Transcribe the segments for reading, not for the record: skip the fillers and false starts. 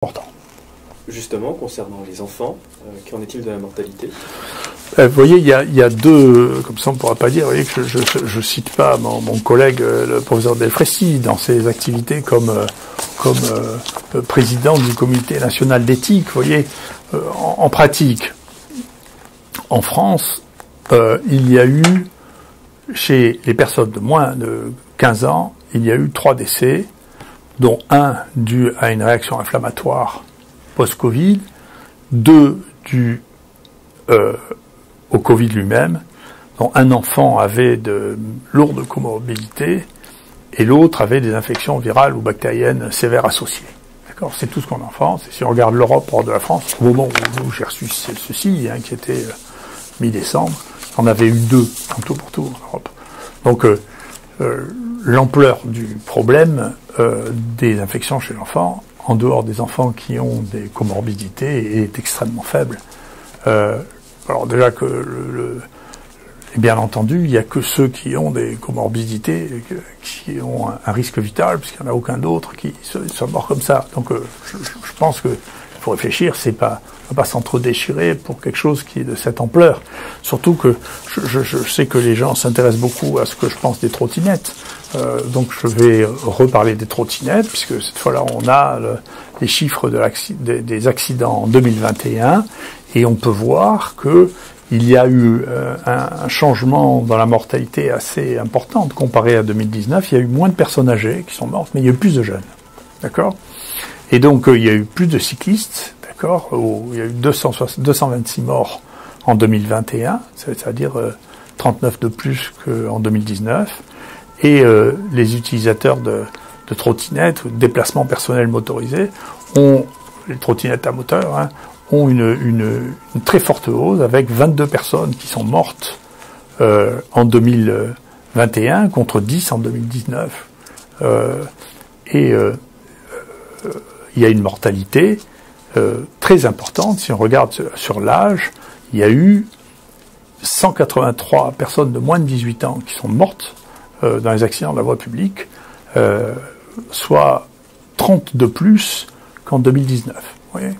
Important. Justement, concernant les enfants, qu'en est-il de la mortalité? Vous voyez, il y a deux, comme ça on ne pourra pas dire, vous voyez, que je cite pas mon collègue, le professeur Delfraissy, dans ses activités comme président du comité national d'éthique, vous voyez, en pratique. En France, il y a eu, chez les personnes de moins de 15 ans, il y a eu 3 décès, dont un dû à une réaction inflammatoire post-Covid, 2 dû au Covid lui-même, dont un enfant avait de lourdes comorbidités et l'autre avait des infections virales ou bactériennes sévères associées. D'accord, c'est tout ce qu'on en France. Et si on regarde l'Europe hors de la France, au moment où j'ai reçu ceci, qui était mi-décembre, on avait eu 2 en tout pour tout en Europe. Donc l'ampleur du problème des infections chez l'enfant, en dehors des enfants qui ont des comorbidités, est extrêmement faible. Alors déjà que bien entendu, il n'y a que ceux qui ont des comorbidités, qui ont un risque vital, puisqu'il n'y en a aucun d'autre qui soit mort comme ça. Donc je pense qu'il faut réfléchir, on ne va pas s'entre-déchirer pour quelque chose qui est de cette ampleur. Surtout que je sais que les gens s'intéressent beaucoup à ce que je pense des trottinettes. Donc je vais reparler des trottinettes, puisque cette fois-là on a les chiffres des accidents en 2021, et on peut voir que il y a eu un changement dans la mortalité assez important comparé à 2019. Il y a eu moins de personnes âgées qui sont mortes, mais il y a eu plus de jeunes. D'accord ? Et donc il y a eu plus de cyclistes, d'accord ? Il y a eu 226 morts en 2021, c'est-à-dire 39 de plus qu'en 2019. Et les utilisateurs de trottinettes, de déplacements personnels motorisés, les trottinettes à moteur, ont une très forte hausse, avec 22 personnes qui sont mortes en 2021 contre 10 en 2019. Il y a une mortalité très importante. Si on regarde sur l'âge, il y a eu 183 personnes de moins de 18 ans qui sont mortes dans les accidents de la voie publique, soit 30 de plus qu'en 2019. Vous voyez ?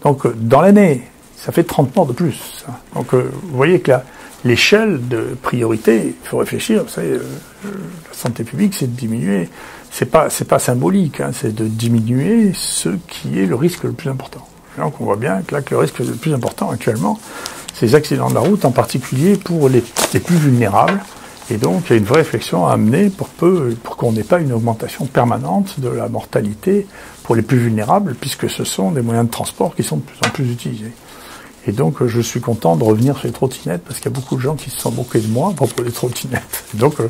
Donc, dans l'année, ça fait 30 morts de plus. Donc, vous voyez que l'échelle de priorité, il faut réfléchir, vous savez, la santé publique, c'est de diminuer, c'est pas symbolique, c'est de diminuer ce qui est le risque le plus important. Donc, on voit bien que là, que le risque le plus important actuellement, c'est les accidents de la route, en particulier pour les plus vulnérables. Et donc, il y a une vraie réflexion à amener pour qu'on n'ait pas une augmentation permanente de la mortalité pour les plus vulnérables, puisque ce sont des moyens de transport qui sont de plus en plus utilisés. Et donc, je suis content de revenir sur les trottinettes, parce qu'il y a beaucoup de gens qui se sont moqués de moi à propos des trottinettes. Et donc, faut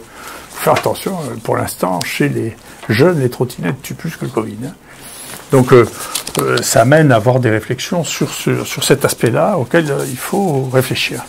faire attention, pour l'instant, chez les jeunes, les trottinettes tuent plus que le Covid. Donc, ça amène à avoir des réflexions sur cet aspect-là, auquel il faut réfléchir.